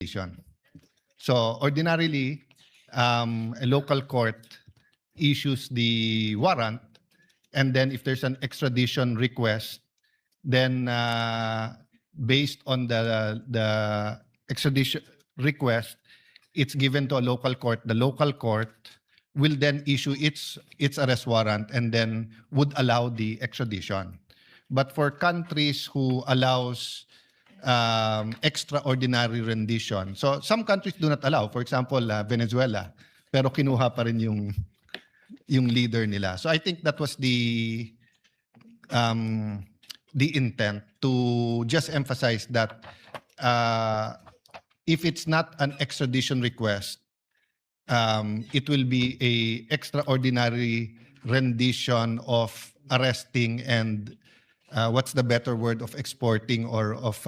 extradition. So ordinarily, a local court issues the warrant, and then if there's an extradition request, then based on the extradition request, it's given to a local court. The local court will then issue its arrest warrant and then would allow the extradition. But for countries who allows extraordinary rendition, so some countries do not allow. For example, Venezuela, pero kinuha pa rin yung leader nila. So I think that was the intent, to just emphasize that if it's not an extradition request, it will be a extraordinary rendition of arresting and what's the better word, of exporting or of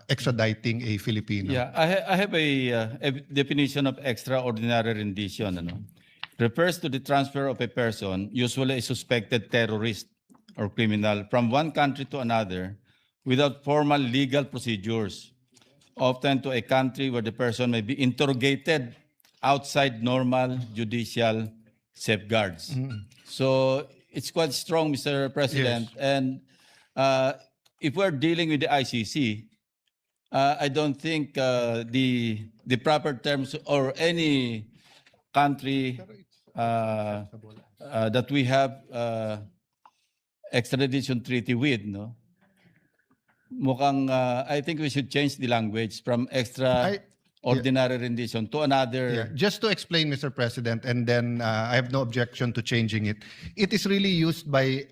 extraditing a Filipino. Yeah, I have a definition of extraordinary rendition. Refers to the transfer of a person, usually a suspected terrorist or criminal, from one country to another without formal legal procedures, often to a country where the person may be interrogated outside normal judicial safeguards. So it's quite strong, Mr. President. Yes. And if we're dealing with the ICC, I don't think the proper terms or any country that we have extradition treaty with, mukhang I think we should change the language from extraordinary rendition to another. Yeah. Just to explain, Mr. President, and then I have no objection to changing it. It is really used by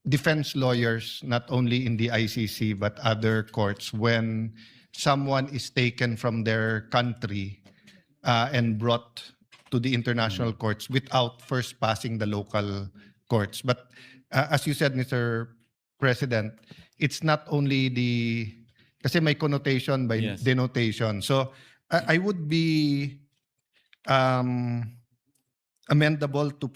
defense lawyers, not only in the ICC but other courts, when someone is taken from their country and brought to the international courts without first passing the local courts. But as you said, Mr. President, it's not only kasi may connotation by Yes. denotation. So I would be amendable to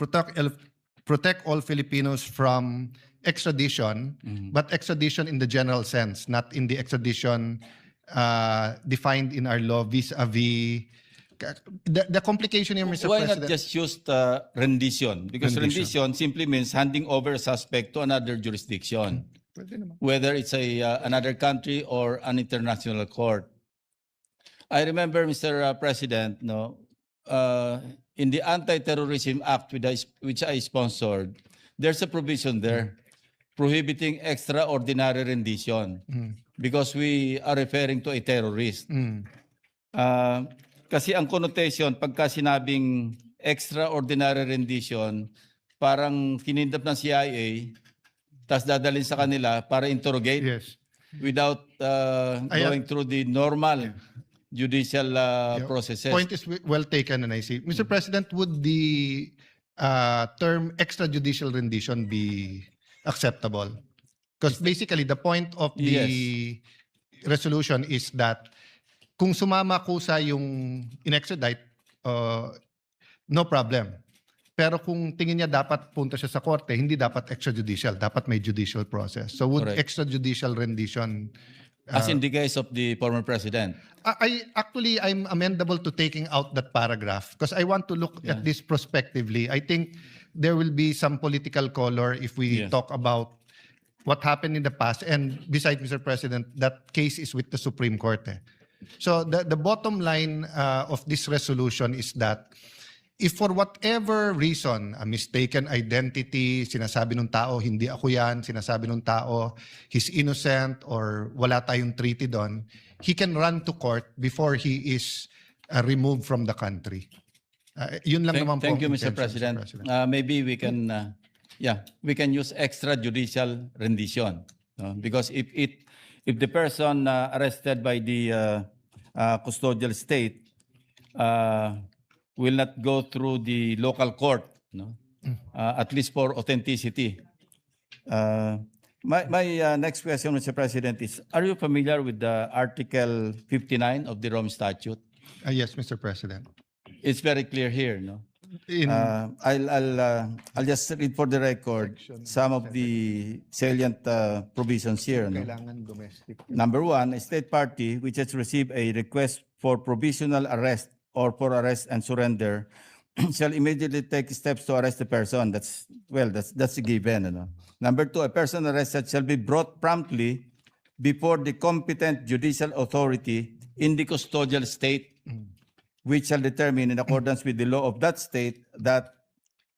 protect all Filipinos from extradition, but extradition in the general sense, not in the extradition defined in our law vis-a-vis. The complication here, Mr. Why President. not just use rendition? Because rendition simply means handing over a suspect to another jurisdiction, whether it's another country or an international court. I remember, Mr. President, in the Anti-Terrorism Act which I sponsored, there's a provision there prohibiting extraordinary rendition because we are referring to a terrorist. Kasi ang connotation, pagka sinabing extraordinary rendition, parang kinindap ng CIA, tas dadalhin sa kanila para interrogate Yes. without going through the normal judicial processes. Point is well taken, and I see. Mr. President, would the term extrajudicial rendition be acceptable? Because basically the point of the resolution is that kung sumama kusa yung in-extradite, no problem. Pero kung tingin niya dapat punta siya sa korte, hindi dapat extrajudicial, dapat may judicial process. So would Correct. extrajudicial rendition... As in the case of the former president. I'm amendable to taking out that paragraph because I want to look at this prospectively. I think there will be some political color if we talk about what happened in the past. And besides, Mr. President, that case is with the Supreme Court. So the bottom line of this resolution is that if for whatever reason, a mistaken identity, sinasabi ng tao, hindi ako yan, sinasabi ng tao, he's innocent or wala tayong treaty doon, he can run to court before he is removed from the country. Yun lang naman po. Thank you, ang Mr. intention, President. Maybe we can, we can use extrajudicial rendition. Because if the person arrested by the custodial state will not go through the local court, at least for authenticity. My next question, Mr. President, is, are you familiar with the Article 59 of the Rome Statute? Yes, Mr. President. It's very clear here, I'll just read for the record some of the salient provisions here. No? Kailangan domestic. Number one, a state party which has received a request for provisional arrest or for arrest and surrender shall immediately take steps to arrest the person. That's a given. Ano? Number two, a person arrested shall be brought promptly before the competent judicial authority in the custodial state, which shall determine in accordance with the law of that state that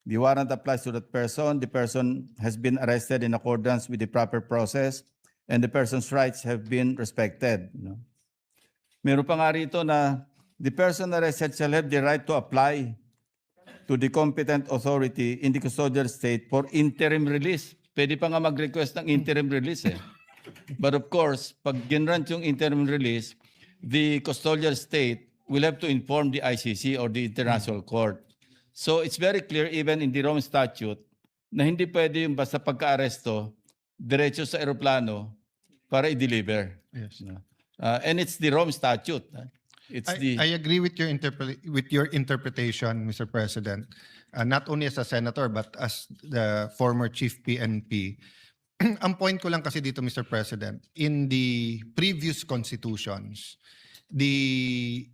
the warrant applies to that person, the person has been arrested in accordance with the proper process, and the person's rights have been respected. No? Meron pa nga rito na the person arrested shall have the right to apply to the competent authority in the custodial state for interim release. Pwede pa nga mag-request ng interim release eh. But of course, pag ginrant yung interim release, the custodial state will have to inform the ICC or the International Court. So it's very clear even in the Rome Statute na hindi pwede yung basta pagka-aresto, diretso sa eroplano para i-deliver. Yes. And it's the Rome Statute. I agree with your interpretation, Mr. President. Not only as a senator but as the former chief PNP. Ang point ko lang kasi dito, Mr. President, in the previous constitutions, the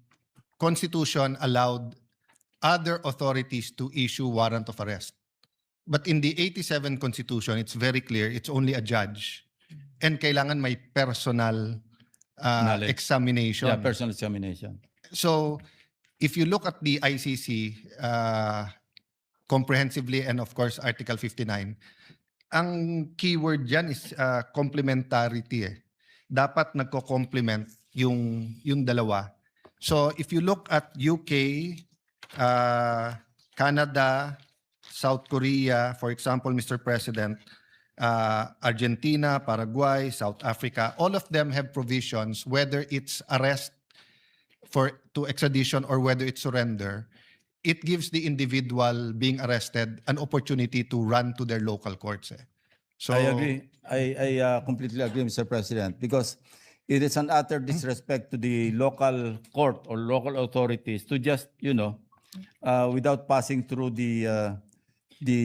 Constitution allowed other authorities to issue warrant of arrest. But in the 87 Constitution, it's very clear, it's only a judge. And kailangan may personal examination. Yeah, personal examination. So, if you look at the ICC comprehensively and of course Article 59, ang keyword dyan is complementarity. Dapat nagko-complement yung dalawa. So if you look at UK, Canada, South Korea, for example, Mr. President, Argentina, Paraguay, South Africa, all of them have provisions, whether it's arrest to extradition or whether it's surrender. It gives the individual being arrested an opportunity to run to their local courts. So I agree. I completely agree, Mr. President, because it is an utter disrespect to the local court or local authorities to just, without passing through the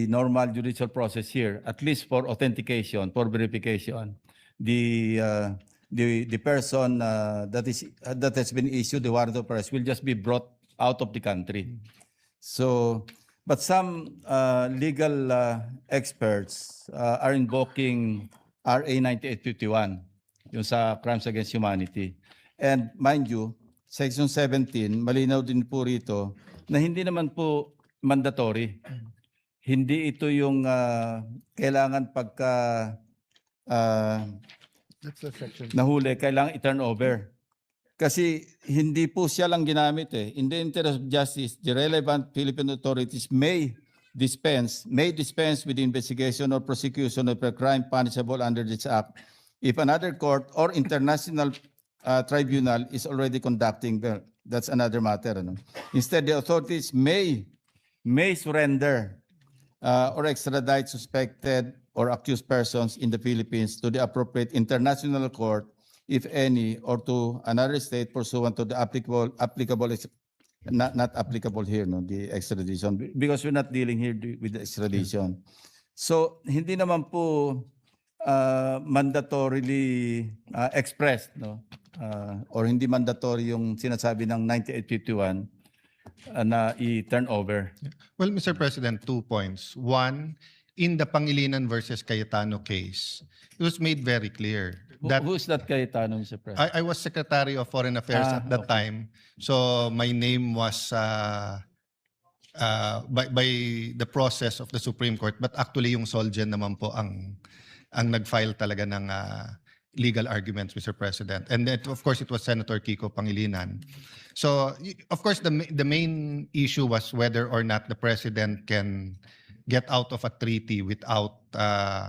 normal judicial process here, at least for authentication, for verification, the person that has been issued the warrant of arrest will just be brought out of the country. So, but some legal experts are invoking RA 9851, yung sa Crimes Against Humanity. And mind you, Section 17, malinaw din po rito na hindi naman po mandatory. Hindi ito yung kailangan pagka nahuli, kailangan i-turn over. Kasi hindi po siya lang ginamit eh. In the interest of justice, the relevant Philippine authorities may dispense with the investigation or prosecution of a crime punishable under this act if another court or international tribunal is already conducting them. That's another matter. Ano? Instead, the authorities may surrender or extradite suspected or accused persons in the Philippines to the appropriate international court, if any, or to another state pursuant to the applicable, not applicable here, no, the extradition, because we're not dealing here with the extradition. So, hindi naman po mandatorily expressed, no, or hindi mandatory yung sinasabi ng 9851 na i-turn over. Well, Mr. President, 2 points. One, in the Pangilinan versus Cayetano case, it was made very clear that Who's that Cayetano, Mr. President? I was Secretary of Foreign Affairs at that time. So my name was by the process of the Supreme Court, but actually yung Solgen naman po ang nag-file talaga ng legal arguments, Mr. President. And that, of course, it was Senator Kiko Pangilinan. So, of course, the main issue was whether or not the President can get out of a treaty without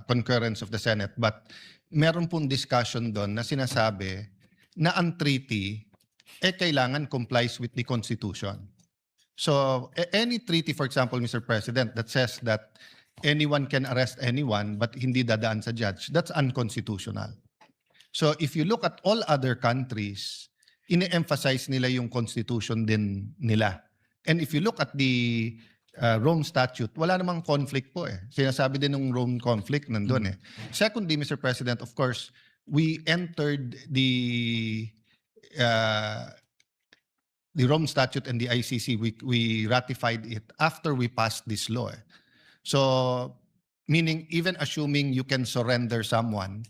concurrence of the Senate. But meron pong discussion doon na sinasabi na ang treaty kailangan complies with the Constitution. So, any treaty, for example, Mr. President, that says that anyone can arrest anyone but hindi dadaan sa judge, that's unconstitutional. So if you look at all other countries, ine-emphasize nila yung constitution din nila. And if you look at the Rome Statute, wala namang conflict po eh. Sinasabi din ng Rome conflict nandun eh. Secondly, Mr. President, of course, we entered the Rome Statute and the ICC. We ratified it after we passed this law. Eh. So, meaning even assuming you can surrender someone,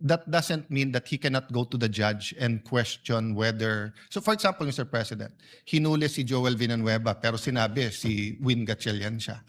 that doesn't mean that he cannot go to the judge and question whether... So for example, Mr. President, hinuli si Joel Villanueva pero sinabi si Win Gatchalian siya.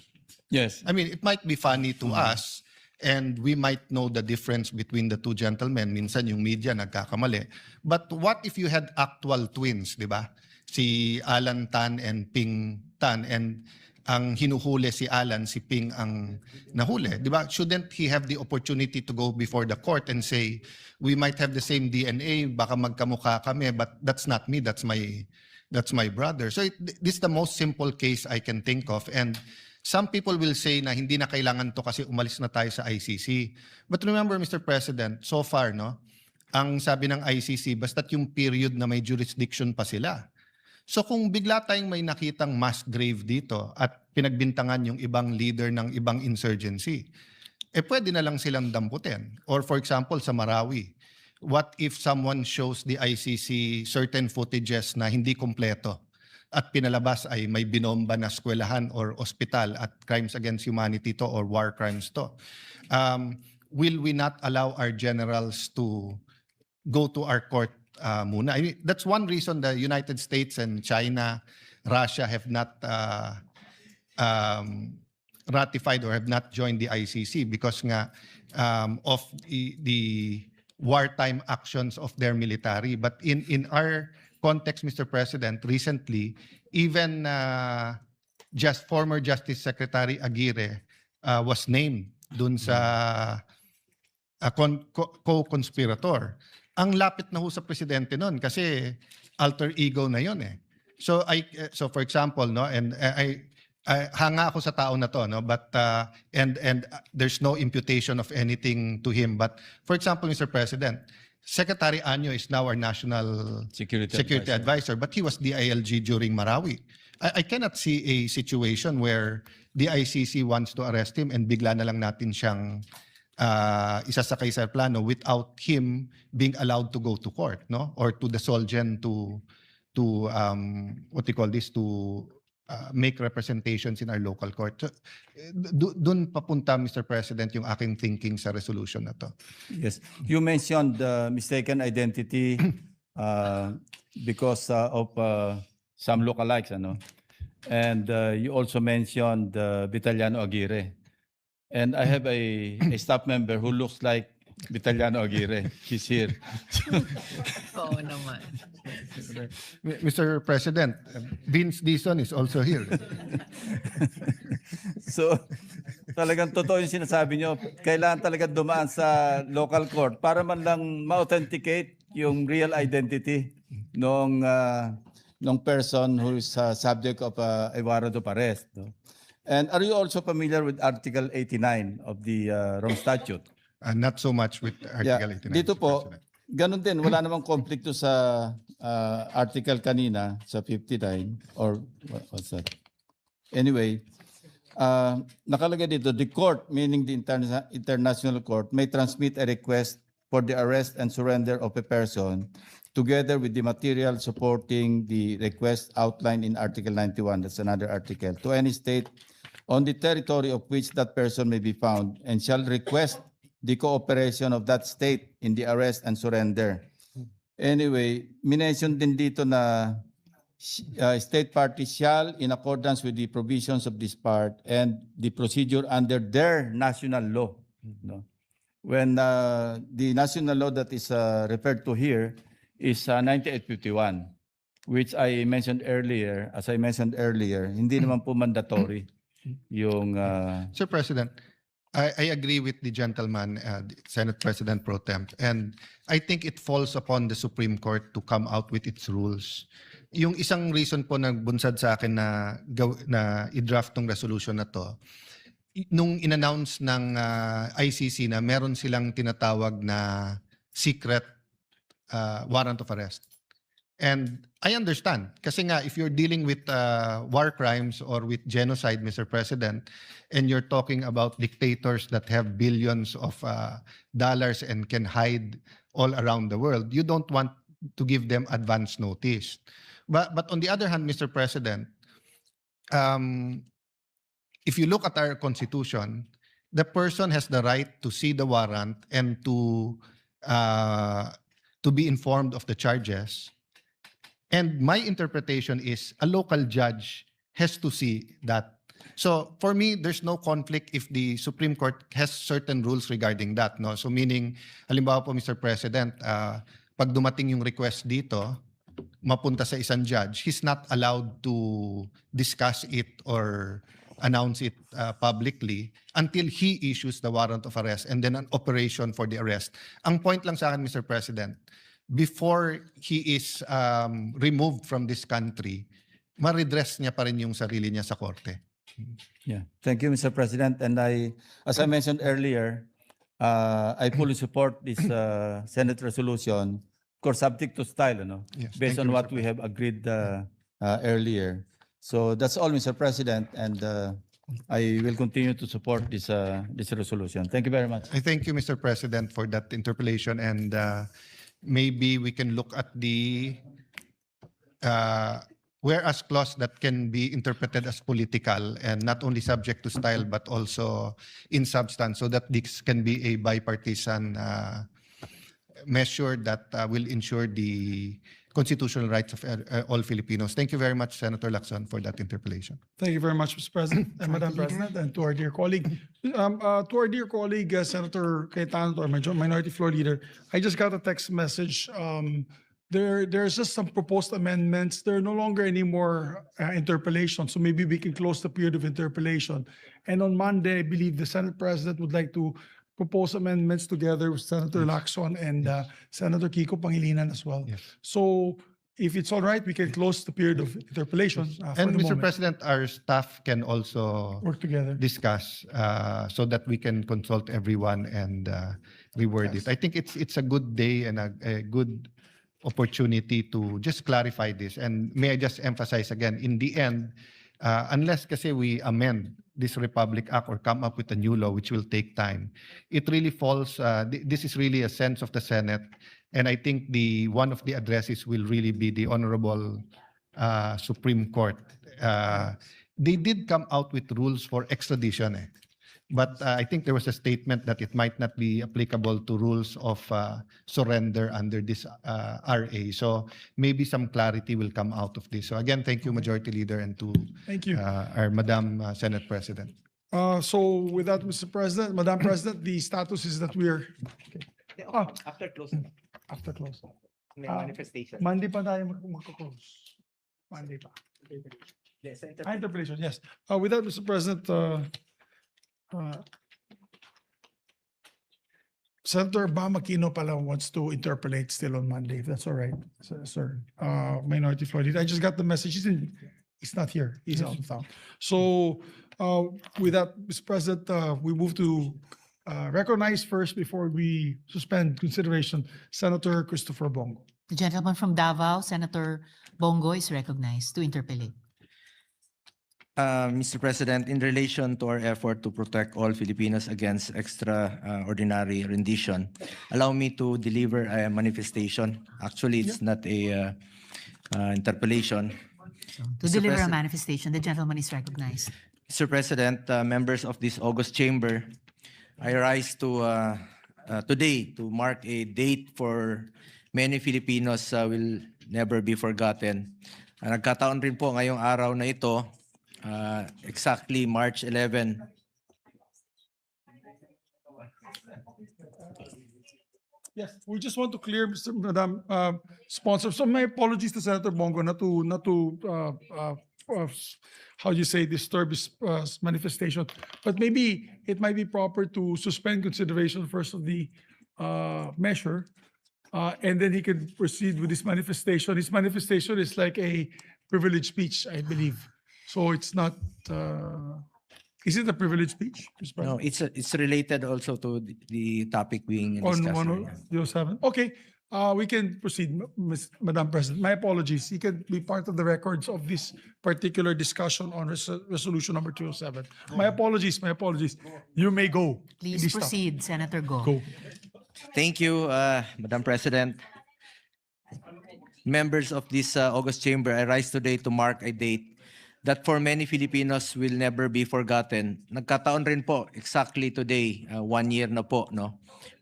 Yes. I mean, it might be funny to us and we might know the difference between the two gentlemen. Minsan yung media nagkakamali. But what if you had actual twins, di ba? Si Alan Tan and Ping Tan, and ang hinuhuli si Alan, si Ping ang nahuli. Di ba? Shouldn't he have the opportunity to go before the court and say, we might have the same DNA, baka magkamukha kami, but that's not me, that's my brother. So this is the most simple case I can think of. And some people will say na hindi na kailangan to kasi umalis na tayo sa ICC. But remember, Mr. President, so far, no, ang sabi ng ICC, basta't yung period na may jurisdiction pa sila. So kung bigla tayong may nakitang mass grave dito at pinagbintangan yung ibang leader ng ibang insurgency, pwede na lang silang damputin. Or for example, sa Marawi, what if someone shows the ICC certain footages na hindi kompleto at pinalabas ay may binomba na eskwelahan or ospital at crimes against humanity to or war crimes to? Will we not allow our generals to go to our court muna? I mean, that's one reason the United States and China, Russia have not ratified or have not joined the ICC because nga of the wartime actions of their military. But in our context, Mr. President, recently, even just former Justice Secretary Aguirre was named dun sa co-conspirator. Ang lapit na ho sa presidente noon kasi alter ego na yon eh. So so for example, no, and I hanga ako sa tao na to, no, but and there's no imputation of anything to him, but for example, Mr. President, Secretary Anyo is now our national security advisor, but he was the ILG during Marawi. I cannot see a situation where the ICC wants to arrest him and bigla na lang natin siyang isasakay sa plano without him being allowed to go to court, no, or to the Solgen to what you call this, to make representations in our local court. So, dun papunta, Mr. President, yung aking thinking sa resolution na to. Yes, you mentioned mistaken identity because of some lookalikes, ano, and you also mentioned Vitaliano Aguirre. And I have a staff member who looks like Vitaliano Aguirre. He's here. Oo naman. Mr. President, Vince Dizon is also here. So, talagang totoo yung sinasabi nyo. Kailangan talaga dumaan sa local court para man lang ma-authenticate yung real identity ng person who is subject of a warrant of arrest. No? And are you also familiar with Article 89 of the Rome Statute? Not so much with Article 89. Dito Mr. po, President. ganun din, wala namang konflikto sa article kanina, sa 59, or what's that? Anyway, nakalagay dito, the court, meaning the international court, may transmit a request for the arrest and surrender of a person together with the material supporting the request outlined in Article 91, that's another article, to any state on the territory of which that person may be found, and shall request the cooperation of that state in the arrest and surrender. Anyway, minention din dito na state parties shall, in accordance with the provisions of this part and the procedure under their national law. No? When the national law that is referred to here is 9851, which I mentioned earlier, as I mentioned earlier, hindi naman po mandatory yung... Sir President, I agree with the gentleman, Senate President Pro Tem, and I think it falls upon the Supreme Court to come out with its rules. Yung isang reason po nagbunsad sa akin na i-draft tong resolution na to, nung in-announce ng ICC na meron silang tinatawag na secret warrant of arrest. And I understand. Kasi nga, if you're dealing with war crimes or with genocide, Mr. President, and you're talking about dictators that have billions of dollars and can hide all around the world, you don't want to give them advance notice. But on the other hand, Mr. President, if you look at our Constitution, the person has the right to see the warrant and to be informed of the charges. And my interpretation is a local judge has to see that. So for me, there's no conflict if the Supreme Court has certain rules regarding that. No? So meaning, halimbawa po Mr. President, pag dumating yung request dito, mapunta sa isang judge, he's not allowed to discuss it or announce it publicly until he issues the warrant of arrest and then an operation for the arrest. Ang point lang sa akin, Mr. President, before he is removed from this country, ma-redress niya pa rin yung sarili niya sa korte. Yeah. Thank you, Mr. President. And as I mentioned earlier, I fully support this Senate resolution, of course, subject to style, Yes, based thank on you, what Mr. we have agreed earlier. So that's all, Mr. President, and I will continue to support this resolution. Thank you very much. I thank you, Mr. President, for that interpellation, and maybe we can look at the whereas clause that can be interpreted as political and not only subject to style but also in substance, so that this can be a bipartisan measure that will ensure the constitutional rights of all Filipinos. Thank you very much, Senator Lacson, for that interpellation. Thank you very much, Mr. President and Madam President, and to our dear colleague. Senator Cayetano, to our Minority Floor Leader, I just got a text message. There's just some proposed amendments. There are no longer any more interpellations, so maybe we can close the period of interpellation. And on Monday, I believe the Senate President would like to propose amendments together with Senator Lacson and Senator Kiko Pangilinan as well. Yes. So if it's all right, we can close the period of interpellation. For And the Mr. moment. President, our staff can also Work together. discuss so that we can consult everyone and reword it. I think it's a good day and a good opportunity to just clarify this. And may I just emphasize again, in the end, unless kasi we amend this Republic Act or come up with a new law, which will take time, it really falls, this is really a sense of the Senate. And I think one of the addresses will really be the Honorable Supreme Court. They did come out with rules for extradition. But I think there was a statement that it might not be applicable to rules of surrender under this RA. So maybe some clarity will come out of this. So again, thank you, Majority Leader, and to Thank you. our Madam Senate President. So with that, Mr. President, Madam President, the status is that we are After close, after close. may Ah, manifestation. Monday pa tayo magko-close. Monday pa. Yes, Interpellation, yes. With that, Mr. President, Senator Bam Aquino pala wants to interpolate still on Monday, if that's all right, sir. Minority Floor Leader. I just got the message. He's not here. He's out of town. So with that, Mr. President, we move to recognize first before we suspend consideration, Senator Christopher Bongo. The gentleman from Davao, Senator Bongo, is recognized to interpellate. Mr. President, in relation to our effort to protect all Filipinos against extraordinary rendition, allow me to deliver a manifestation. Actually, it's not a interpellation. To Mr. deliver a President- manifestation, the gentleman is recognized. Mr. President, members of this august chamber, I rise to today to mark a date for many Filipinos will never be forgotten. Nagkataon rin po ngayong araw na ito, exactly March 11. Yes, we just want to clear, Madam Sponsor. So my apologies to Senator Bongo not to how you say disturb his manifestation, but maybe it might be proper to suspend consideration first of the measure, and then he can proceed with his manifestation. His manifestation is like a privilege speech, I believe. So it's not. Is it a privilege speech? Mr. No, President? it's related also to the topic being On discussed. 1007? Okay, We can proceed, Madam President. My apologies. You can be part of the records of this particular discussion on resolution number 207. My apologies, my apologies. You may go. Please Hindi stop. proceed, Senator Go. Go. Thank you, Madam President. Members of this August Chamber, I rise today to mark a date that for many Filipinos will never be forgotten. Nagkataon rin po, exactly today, 1 year na po, no?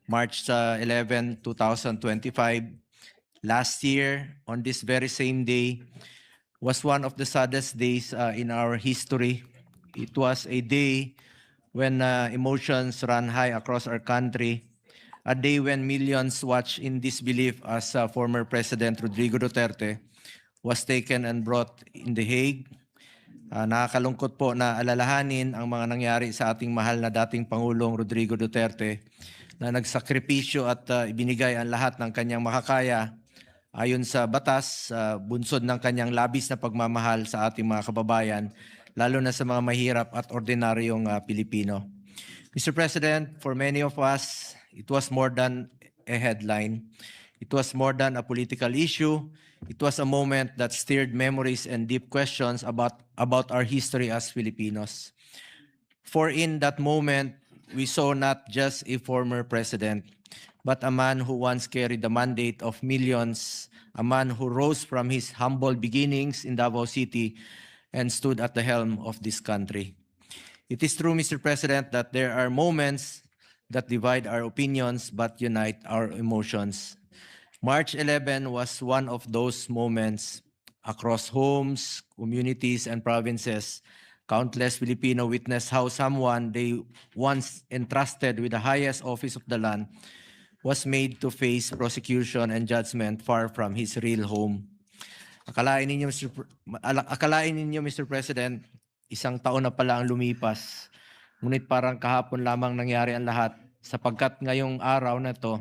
March 11, 2025. Last year, on this very same day, was one of the saddest days in our history. It was a day when emotions ran high across our country, a day when millions watched in disbelief as former President Rodrigo Duterte was taken and brought in The Hague. Nakakalungkot po na alalahanin ang mga nangyari sa ating mahal na dating Pangulong Rodrigo Duterte na nagsakripisyo at ibinigay ang lahat ng kanyang makakaya ayon sa batas, bunsod ng kanyang labis na pagmamahal sa ating mga kababayan, lalo na sa mga mahirap at ordinaryong Pilipino. Mr. President, for many of us, it was more than a headline. It was more than a political issue. It was a moment that stirred memories and deep questions about our history as Filipinos. For in that moment, we saw not just a former president, but a man who once carried the mandate of millions, a man who rose from his humble beginnings in Davao City and stood at the helm of this country. It is true, Mr. President, that there are moments that divide our opinions but unite our emotions. March 11 was one of those moments. Across homes, communities, and provinces, countless Filipino witnessed how someone they once entrusted with the highest office of the land was made to face prosecution and judgment far from his real home. Akalain ninyo, Mr. President, isang taon na pala ang lumipas. Ngunit parang kahapon lamang nangyari ang lahat sapagkat ngayong araw na to,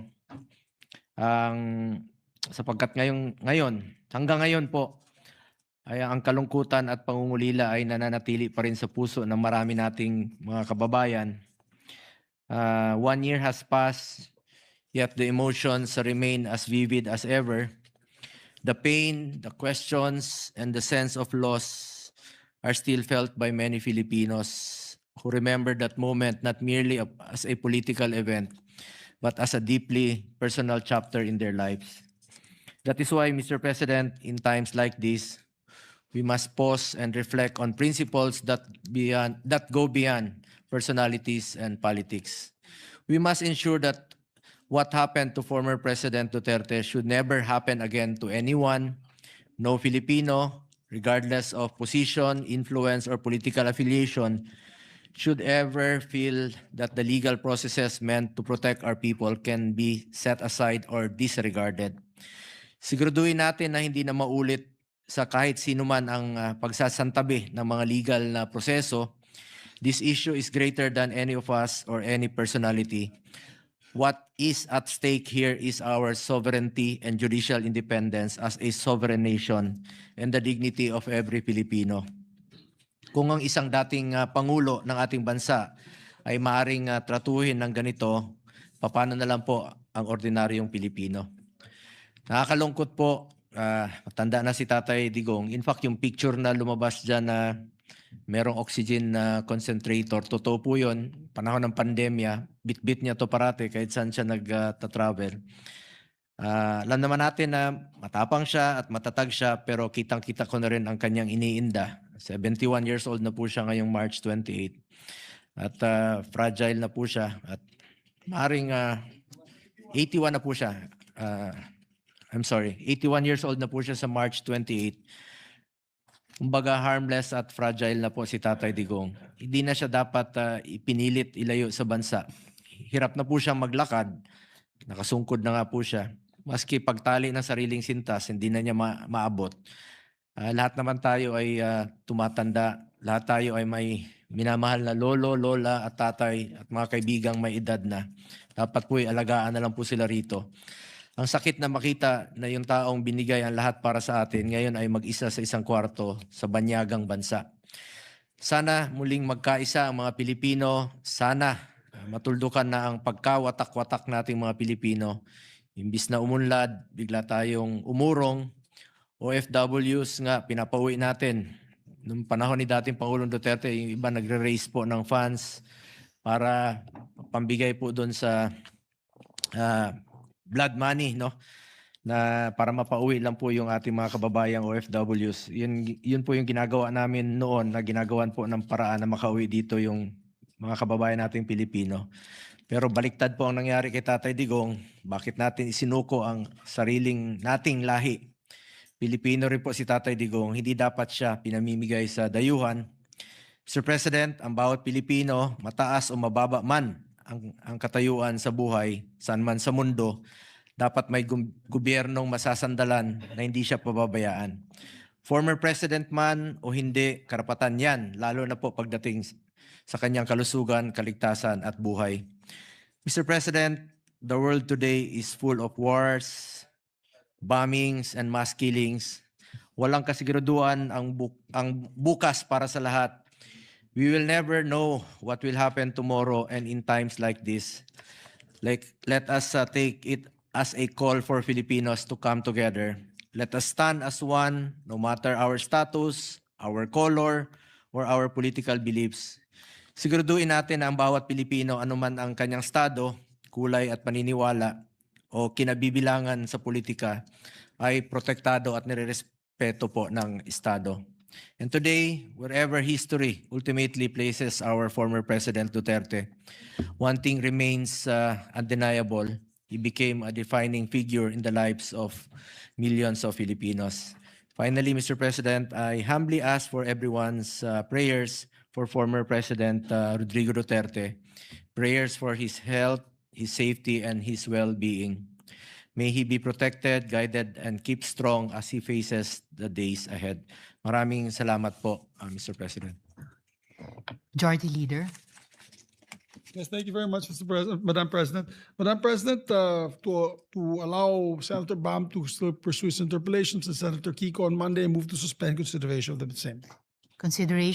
hanggang ngayon po, ay ang kalungkutan at pangungulila ay nananatili pa rin sa puso ng marami nating mga kababayan. 1 year has passed, yet the emotions remain as vivid as ever. The pain, the questions, and the sense of loss are still felt by many Filipinos who remember that moment not merely as a political event, but as a deeply personal chapter in their lives. That is why, Mr. President, in times like this, we must pause and reflect on principles that go beyond personalities and politics. We must ensure that what happened to former President Duterte should never happen again to anyone. No Filipino, regardless of position, influence, or political affiliation, should ever feel that the legal processes meant to protect our people can be set aside or disregarded. Siguraduhin natin na hindi na maulit sa kahit sino man ang pagsasantabi ng mga legal na proseso. This issue is greater than any of us or any personality. What is at stake here is our sovereignty and judicial independence as a sovereign nation and the dignity of every Filipino. Kung ang isang dating Pangulo ng ating bansa ay maaring tratuhin ng ganito, paano na lang po ang ordinaryong Pilipino? Nakakalungkot po, matanda na si Tatay Digong. In fact, yung picture na lumabas dyan na merong oxygen concentrator, totoo po yun. Panahon ng pandemya, bit-bit niya to parate kahit saan siya nag-travel. Alam naman natin na matapang siya at matatag siya, pero kitang-kita ko na rin ang kanyang iniinda. 71 years old na po siya ngayong March 28. At fragile na po siya. At maaaring 81 na po siya. 81 years old na po siya sa March 28. Kumbaga harmless at fragile na po si Tatay Digong. Hindi na siya dapat ipinilit ilayo sa bansa. Hirap na po siyang maglakad. Nakasungkod na nga po siya. Maski pagtali ng sariling sintas, hindi na niya maabot. Lahat naman tayo ay tumatanda. Lahat tayo ay may minamahal na lolo, lola at tatay at mga kaibigang may edad na. Dapat po ay alagaan na lang po sila rito. Ang sakit na makita na yung taong binigay ang lahat para sa atin, ngayon ay mag-isa sa isang kwarto sa banyagang bansa. Sana muling magkaisa ang mga Pilipino. Sana matuldukan na ang pagkawatak-watak nating mga Pilipino. Imbis na umunlad, bigla tayong umurong. OFWs nga, pinapauwi natin. Noong panahon ni dating Pangulong Duterte, yung iba nagre-raise po ng funds para pambigay po doon sa blood money, no? Na para mapauwi lang po yung ating mga kababayang OFWs. Yun po yung ginagawa namin noon, na ginagawan po ng paraan na makauwi dito yung mga kababayan nating Pilipino. Pero baliktad po ang nangyari kay Tatay Digong. Bakit natin isinuko ang sariling nating lahi? Pilipino rin po si Tatay Digong, hindi dapat siya pinamimigay sa dayuhan. Mr. President, ang bawat Pilipino, mataas o mababa man ang katayuan sa buhay, saan man sa mundo, dapat may gobyernong masasandalan na hindi siya pababayaan. Former President man o hindi, karapatan yan, lalo na po pagdating sa kanyang kalusugan, kaligtasan at buhay. Mr. President, the world today is full of wars, bombings and mass killings. Walang kasiguraduhan ang bukas para sa lahat. We will never know what will happen tomorrow, and in times like this, let us take it as a call for Filipinos to come together. Let us stand as one, no matter our status, our color, or our political beliefs. Siguraduhin natin na ang bawat Pilipino, anuman ang kanyang estado, kulay at paniniwala, o kinabibilangan sa politika, ay protektado at nirerespeto po ng Estado. And today, wherever history ultimately places our former President Duterte, one thing remains undeniable. He became a defining figure in the lives of millions of Filipinos. Finally, Mr. President, I humbly ask for everyone's prayers for former President Rodrigo Duterte, prayers for his health, his safety, and his well-being. May he be protected, guided, and keep strong as he faces the days ahead. Maraming salamat po, Mr. President. Majority Leader. Yes, thank you very much, Mr. President, Madam President. Madam President, to allow Senator Bam to still pursue his interpellations and Senator Kiko on Monday, move to suspend consideration of the same. Consideration